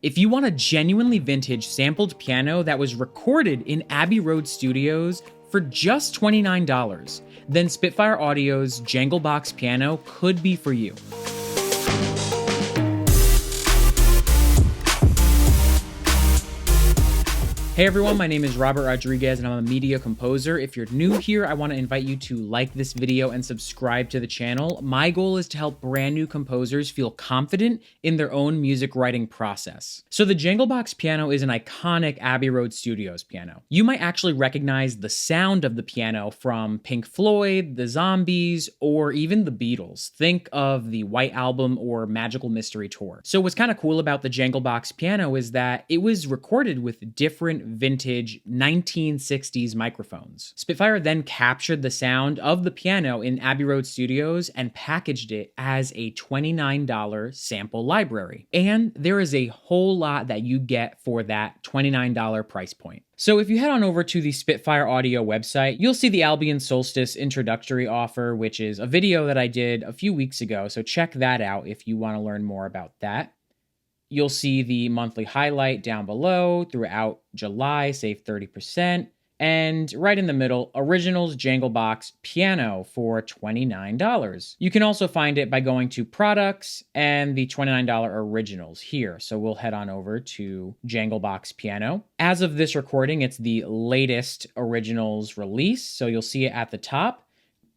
If you want a genuinely vintage sampled piano that was recorded in Abbey Road Studios for just $29, then Spitfire Audio's Jangle Box Piano could be for you. Hey everyone, my name is Robert Rodriguez and I'm a media composer. If you're new here, I want to invite you to like this video and subscribe to the channel. My goal is to help brand new composers feel confident in their own music writing process. So the Jangle Box Piano is an iconic Abbey Road Studios piano. You might actually recognize the sound of the piano from Pink Floyd, the Zombies, or even the Beatles. Think of the White Album or Magical Mystery Tour. So what's kind of cool about the Jangle Box Piano is that it was recorded with different vintage 1960s microphones. Spitfire then captured the sound of the piano in Abbey Road Studios and packaged it as a $29 sample library. And there is a whole lot that you get for that $29 price point. So if you head on over to the Spitfire Audio website, you'll see the Albion Solstice introductory offer, which is a video that I did a few weeks ago. So check that out if you want to learn more about that. You'll see the monthly highlight down below. Throughout July, save 30%. And right in the middle, Originals Jangle Box Piano for $29. You can also find it by going to Products and the $29 Originals here. So we'll head on over to Jangle Box Piano. As of this recording, it's the latest Originals release. So you'll see it at the top.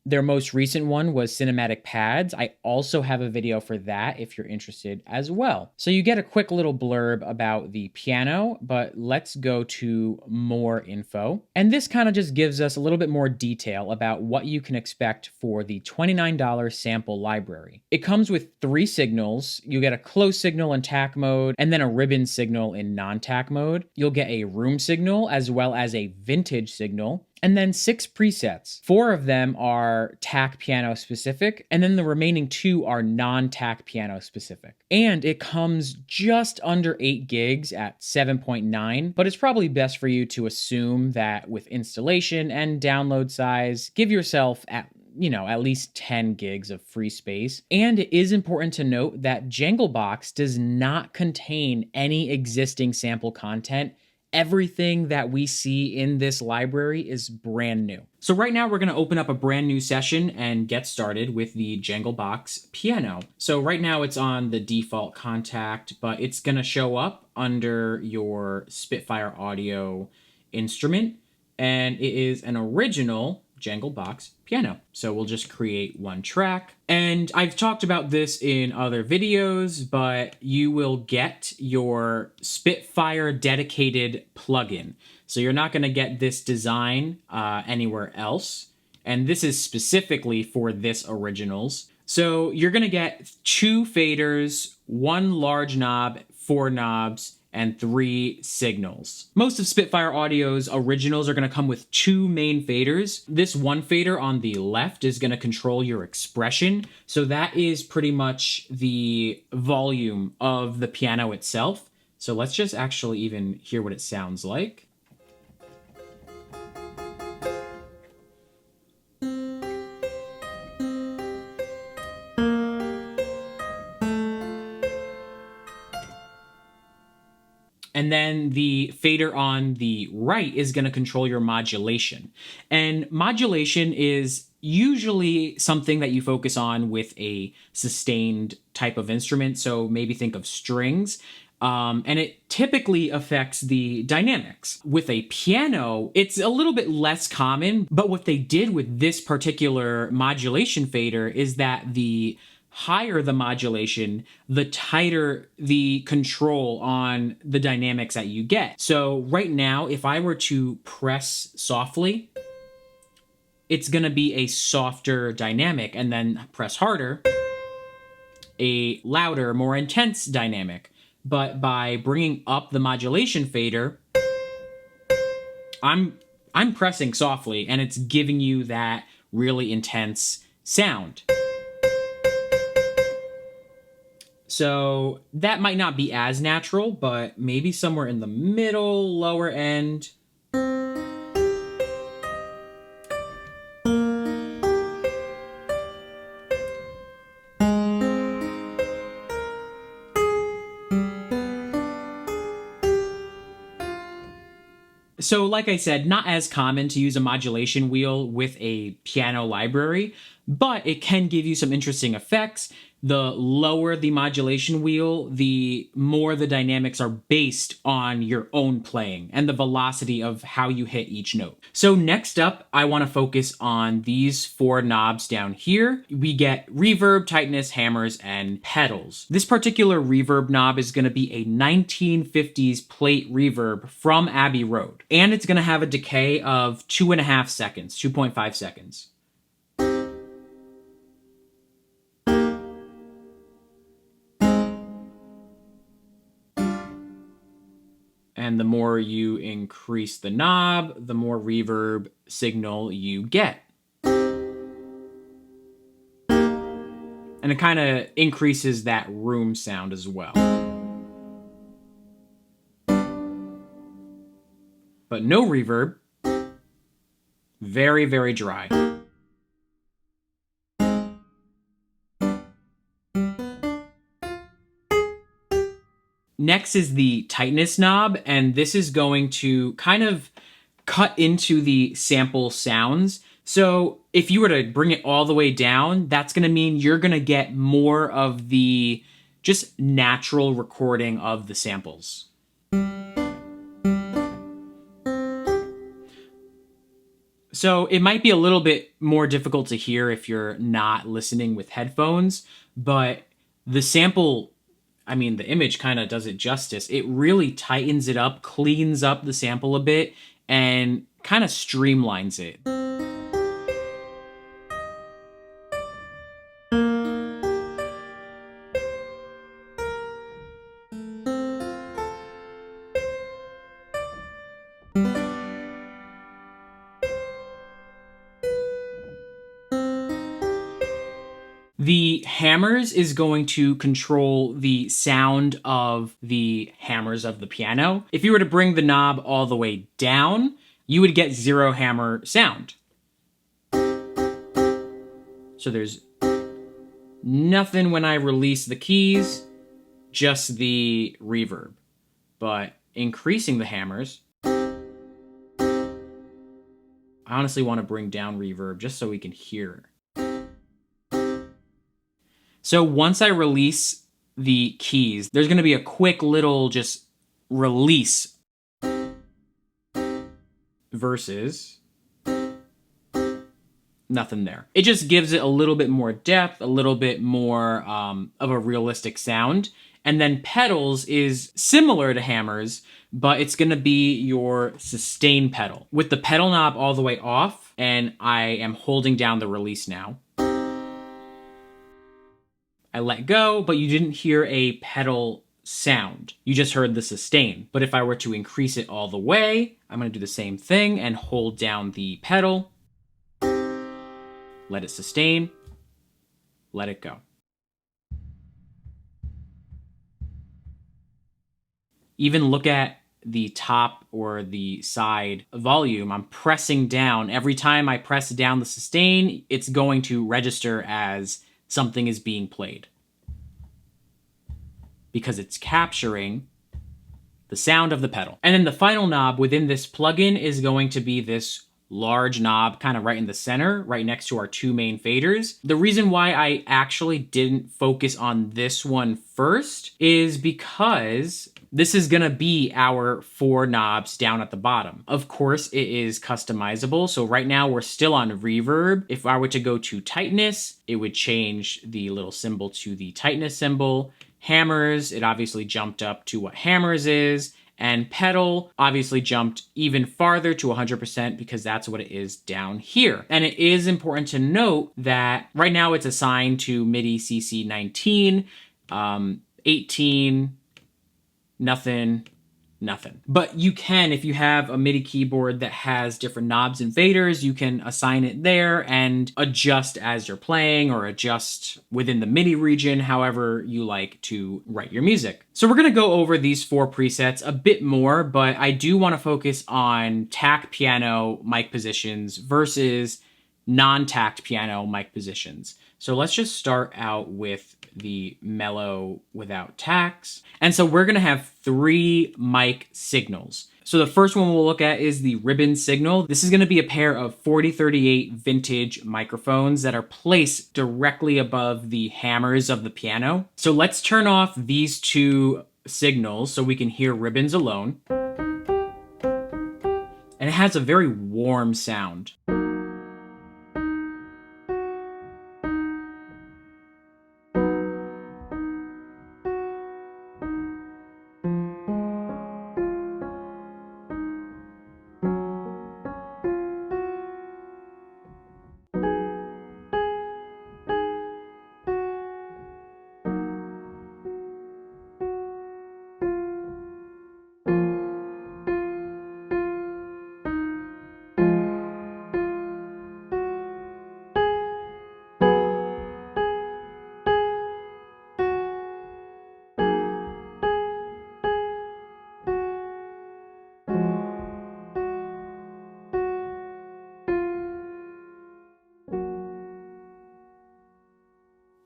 Their most recent one was Cinematic Pads. I also have a video for that if you're interested as well. So you get a quick little blurb about the piano, but let's go to more info. And this kind of just gives us a little bit more detail about what you can expect for the $29 sample library. It comes with 3 signals. You get a close signal in tack mode, and then a ribbon signal in non-tack mode. You'll get a room signal as well as a vintage signal. And then 6 presets. 4 of them are tack piano specific, and then the remaining 2 are non-tack piano specific. And it comes just under 8 gigs at 7.9, but it's probably best for you to assume that with installation and download size, give yourself at least 10 gigs of free space. And it is important to note that Jangle Box does not contain any existing sample content. Everything that we see in this library is brand new. So right now we're going to open up a brand new session and get started with the Jangle Box Piano. So right now it's on the default contact, but it's going to show up under your Spitfire Audio instrument, and it is an original Jangle Box Piano. So we'll just create one track. And I've talked about this in other videos, but you will get your Spitfire dedicated plugin. So you're not going to get this design anywhere else. And this is specifically for this Originals. So you're going to get 2 faders, 1 large knob, 4 knobs, and 3 signals. Most of Spitfire Audio's Originals are going to come with 2 main faders. This one fader on the left is going to control your expression. So that is pretty much the volume of the piano itself. So let's just actually even hear what it sounds like. And then the fader on the right is going to control your modulation. And modulation is usually something that you focus on with a sustained type of instrument. So maybe think of strings. And it typically affects the dynamics. With a piano, it's a little bit less common, but what they did with this particular modulation fader is that the higher the modulation, the tighter the control on the dynamics that you get. So right now, if I were to press softly, it's gonna be a softer dynamic, and then press harder, a louder, more intense dynamic. But by bringing up the modulation fader, I'm pressing softly, and it's giving you that really intense sound. So that might not be as natural, but maybe somewhere in the middle, lower end. So like I said, not as common to use a modulation wheel with a piano library, but it can give you some interesting effects. The lower the modulation wheel, the more the dynamics are based on your own playing and the velocity of how you hit each note. So next up, I want to focus on these 4 knobs down here. We get reverb, tightness, hammers, and pedals. This particular reverb knob is going to be a 1950s plate reverb from Abbey Road, and it's going to have a decay of 2.5 seconds, 2.5 seconds. And the more you increase the knob, the more reverb signal you get. And it kind of increases that room sound as well. But no reverb. Very, very dry. Next is the tightness knob, and this is going to kind of cut into the sample sounds. So if you were to bring it all the way down, that's going to mean you're going to get more of the just natural recording of the samples. So it might be a little bit more difficult to hear if you're not listening with headphones, but the sample, I mean, the image kind of does it justice. It really tightens it up, cleans up the sample a bit, and kind of streamlines it. The hammers is going to control the sound of the hammers of the piano. If you were to bring the knob all the way down, you would get 0 hammer sound. So there's nothing when I release the keys, just the reverb. But increasing the hammers, I honestly want to bring down reverb just so we can hear. So once I release the keys, there's going to be a quick little just release versus nothing there. It just gives it a little bit more depth, a little bit more of a realistic sound. And then pedals is similar to hammers, but it's going to be your sustain pedal. With the pedal knob all the way off, and I am holding down the release now. I let go, but you didn't hear a pedal sound. You just heard the sustain. But if I were to increase it all the way, I'm going to do the same thing and hold down the pedal. Let it sustain. Let it go. Even look at the top or the side volume. I'm pressing down. Every time I press down the sustain, it's going to register as something is being played because it's capturing the sound of the pedal. And then the final knob within this plugin is going to be this large knob kind of right in the center, right next to our 2 main faders. The reason why I actually didn't focus on this one first is because this is gonna be our 4 knobs down at the bottom. Of course, it is customizable. So right now we're still on reverb. If I were to go to tightness, it would change the little symbol to the tightness symbol. Hammers, it obviously jumped up to what hammers is. And pedal obviously jumped even farther to 100% because that's what it is down here. And it is important to note that right now it's assigned to MIDI CC 19, 18, nothing. But you can, if you have a MIDI keyboard that has different knobs and faders, you can assign it there and adjust as you're playing or adjust within the MIDI region, however you like to write your music. So we're gonna go over these 4 presets a bit more, but I do wanna focus on tack piano mic positions versus non-tacked piano mic positions. So let's just start out with the mellow without tacks. And so we're gonna have 3 mic signals. So the first one we'll look at is the ribbon signal. This is going to be a pair of 4038 vintage microphones that are placed directly above the hammers of the piano. So let's turn off these two signals so we can hear ribbons alone. And it has a very warm sound.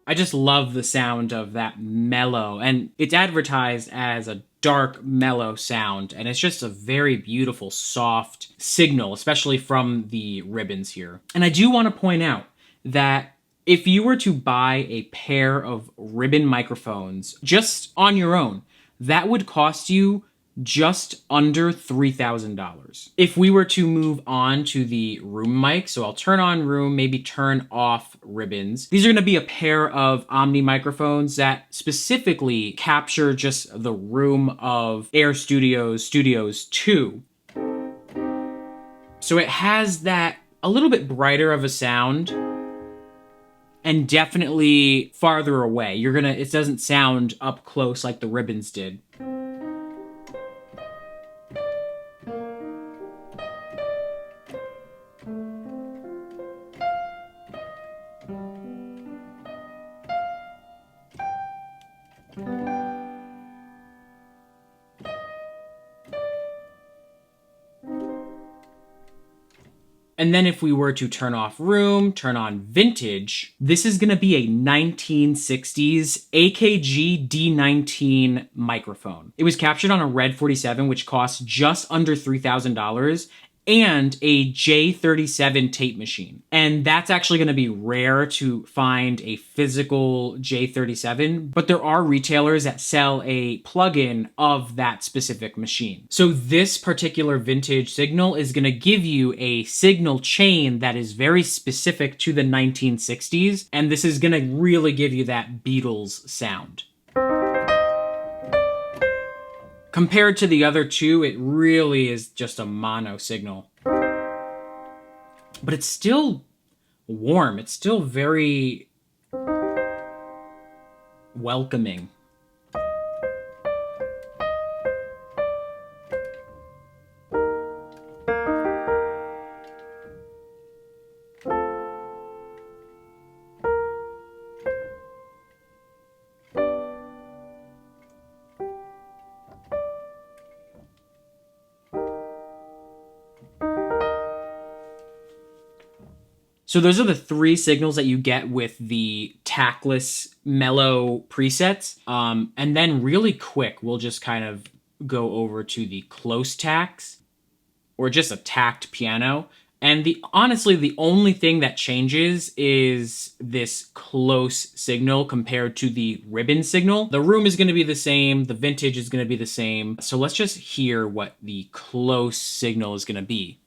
I just love the sound of that mellow, and it's advertised as a dark, mellow sound, and it's just a very beautiful, soft signal, especially from the ribbons here. And I do want to point out that if you were to buy a pair of ribbon microphones just on your own, that would cost you just under $3,000. If we were to move on to the room mic, so I'll turn on room, maybe turn off ribbons. These are going to be a pair of Omni microphones that specifically capture just the room of Air Studios Studios 2. So it has that a little bit brighter of a sound and definitely farther away. It doesn't sound up close like the ribbons did. And then if we were to turn off room, turn on vintage, this is going to be a 1960s AKG D19 microphone. It was captured on a Red 47, which costs just under $3,000, and a J37 tape machine. And that's actually going to be rare to find a physical J37, but there are retailers that sell a plugin of that specific machine. So this particular vintage signal is going to give you a signal chain that is very specific to the 1960s, and this is going to really give you that Beatles sound. Compared to the other two, it really is just a mono signal. But it's still warm. It's still very welcoming. So those are the three signals that you get with the Tackless mellow presets. And then really quick, we'll just kind of go over to the close tacks, or just a tacked piano. And honestly, the only thing that changes is this close signal compared to the ribbon signal. The room is going to be the same. The vintage is going to be the same. So let's just hear what the close signal is going to be.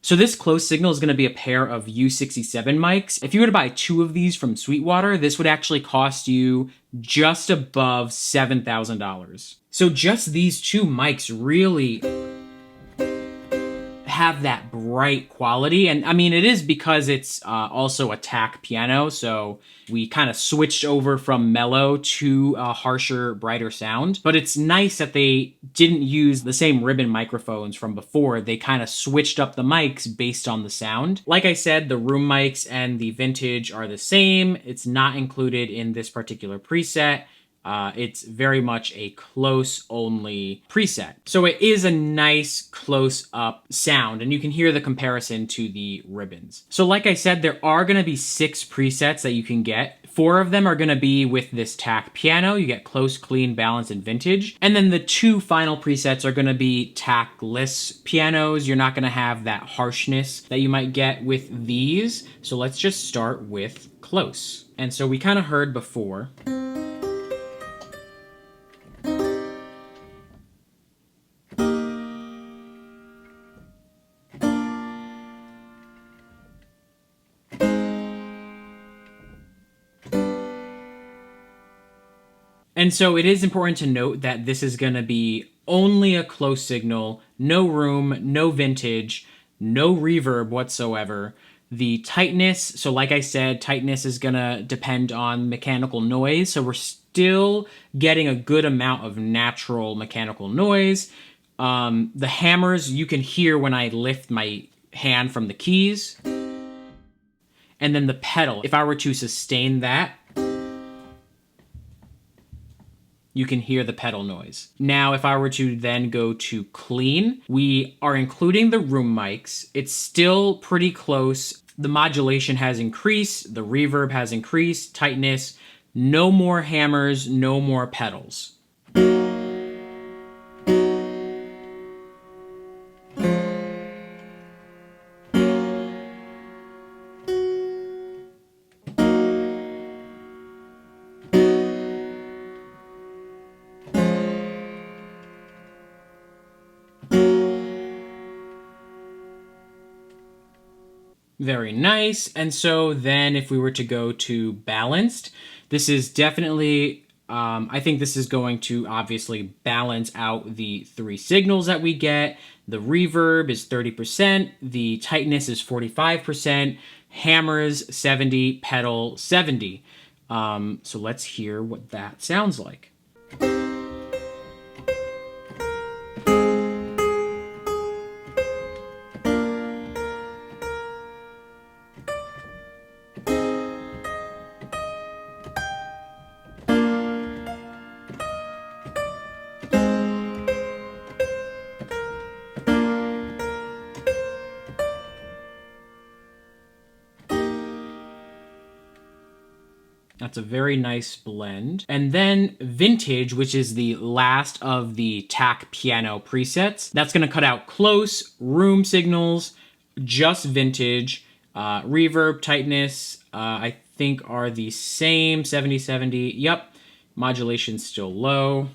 So this close signal is going to be a pair of U67 mics. If you were to buy two of these from Sweetwater, this would actually cost you just above $7,000. So just these two mics really have that bright quality. And I mean, it is because it's also a Tack piano, so we kind of switched over from mellow to a harsher, brighter sound. But it's nice that they didn't use the same ribbon microphones from before. They kind of switched up the mics based on the sound. Like I said, the room mics and the vintage are the same. It's not included in this particular preset. It's very much a close-only preset. So it is a nice close-up sound, and you can hear the comparison to the ribbons. So like I said, there are going to be 6 presets that you can get. 4 of them are going to be with this Tack piano. You get close, clean, balance, and vintage. And then the 2 final presets are going to be Tackless pianos. You're not going to have that harshness that you might get with these. So let's just start with close. And so we kind of heard before. And so it is important to note that this is going to be only a close signal, no room, no vintage, no reverb whatsoever. The tightness, so like I said, tightness is going to depend on mechanical noise. So we're still getting a good amount of natural mechanical noise. The hammers, you can hear when I lift my hand from the keys. And then the pedal, if I were to sustain that, you can hear the pedal noise. Now, if I were to then go to clean, we are including the room mics. It's still pretty close. The modulation has increased, the reverb has increased, tightness, no more hammers, no more pedals. Very nice. And so then if we were to go to balanced, this is definitely, I think this is going to obviously balance out the 3 signals that we get. The reverb is 30%, the tightness is 45%, hammers 70, pedal 70. So let's hear what that sounds like. That's a very nice blend. And then vintage, which is the last of the Tack piano presets. That's gonna cut out close, room signals, just vintage, reverb, tightness, I think are the same, 70, 70, yep. Modulation's still low.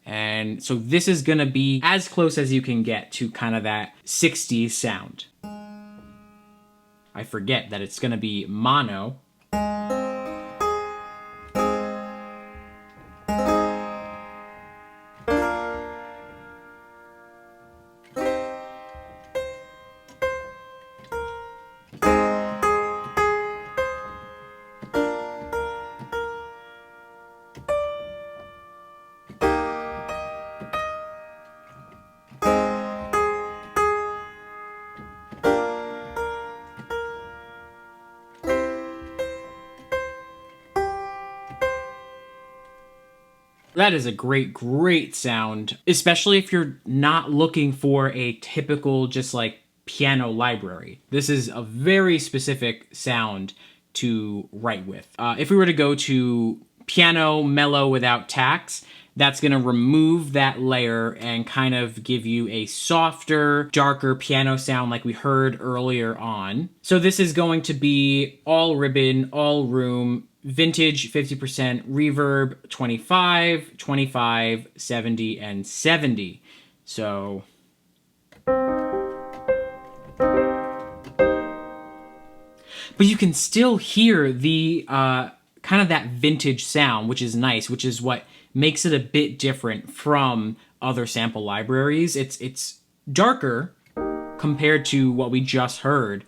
And so this is gonna be as close as you can get to kind of that 60s sound. I forget that it's gonna be mono. That is a great, great sound, especially if you're not looking for a typical just like piano library. This is a very specific sound to write with. If we were to go to piano mellow without tacks, that's going to remove that layer and kind of give you a softer, darker piano sound like we heard earlier on. So this is going to be all ribbon, all room, vintage 50%, reverb 25, 25, 70, and 70. So but you can still hear the kind of that vintage sound, which is nice, which is what makes it a bit different from other sample libraries. It's darker compared to what we just heard,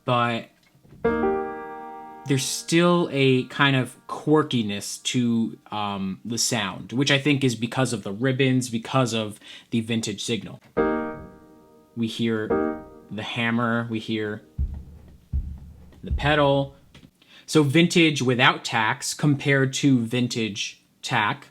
but there's still a kind of quirkiness to the sound, which I think is because of the ribbons, because of the vintage signal. We hear the hammer, we hear the pedal. So vintage without tacks compared to vintage tack.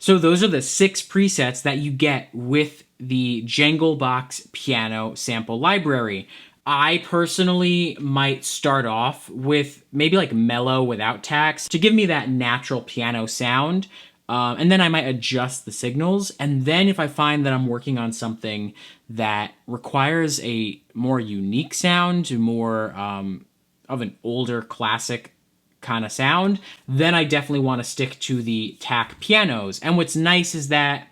So those are the 6 presets that you get with the Jangle Box Piano Sample Library. I personally might start off with maybe like mellow without tacks to give me that natural piano sound. And then I might adjust the signals. And then if I find that I'm working on something that requires a more unique sound, more of an older classic kind of sound, then I definitely want to stick to the tack pianos. And what's nice is that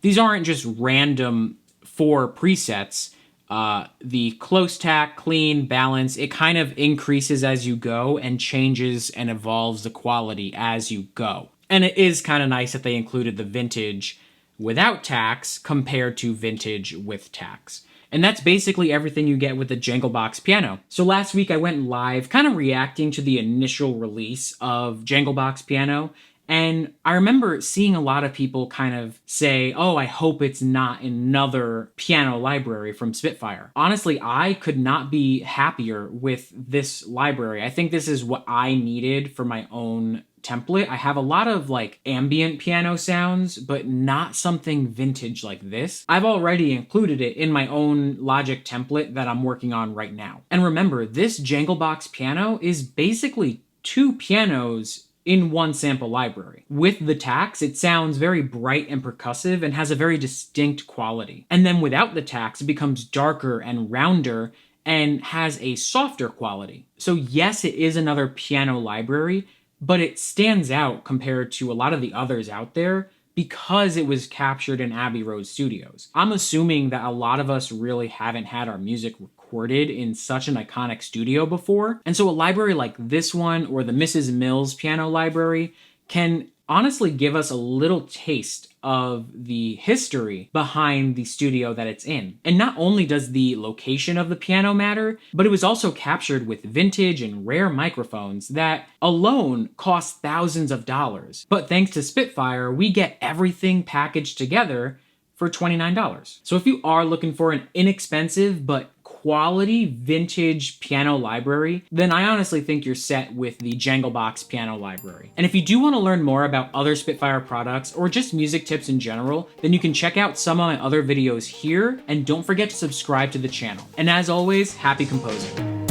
these aren't just random 4 presets. The close tack, clean, balance, it kind of increases as you go and changes and evolves the quality as you go. And it is kind of nice that they included the vintage without tacks compared to vintage with tacks. And that's basically everything you get with the Jangle Box Piano. So last week I went live kind of reacting to the initial release of Jangle Box Piano. And I remember seeing a lot of people kind of say, oh, I hope it's not another piano library from Spitfire. Honestly, I could not be happier with this library. I think this is what I needed for my own template. I have a lot of like ambient piano sounds, but not something vintage like this. I've already included it in my own Logic template that I'm working on right now. And remember, this Jangle Box Piano is basically 2 pianos in one sample library. With the tacks, it sounds very bright and percussive and has a very distinct quality. And then without the tacks, it becomes darker and rounder and has a softer quality. So yes, it is another piano library, but it stands out compared to a lot of the others out there because it was captured in Abbey Road Studios. I'm assuming that a lot of us really haven't had our music recorded in such an iconic studio before. And so a library like this one or the Mrs. Mills piano library can honestly give us a little taste of the history behind the studio that it's in. And not only does the location of the piano matter, but it was also captured with vintage and rare microphones that alone cost thousands of dollars. But thanks to Spitfire, we get everything packaged together for $29. So if you are looking for an inexpensive but quality vintage piano library, then I honestly think you're set with the Jangle Box Piano Library. And if you do want to learn more about other Spitfire products or just music tips in general, then you can check out some of my other videos here, and don't forget to subscribe to the channel. And as always, happy composing.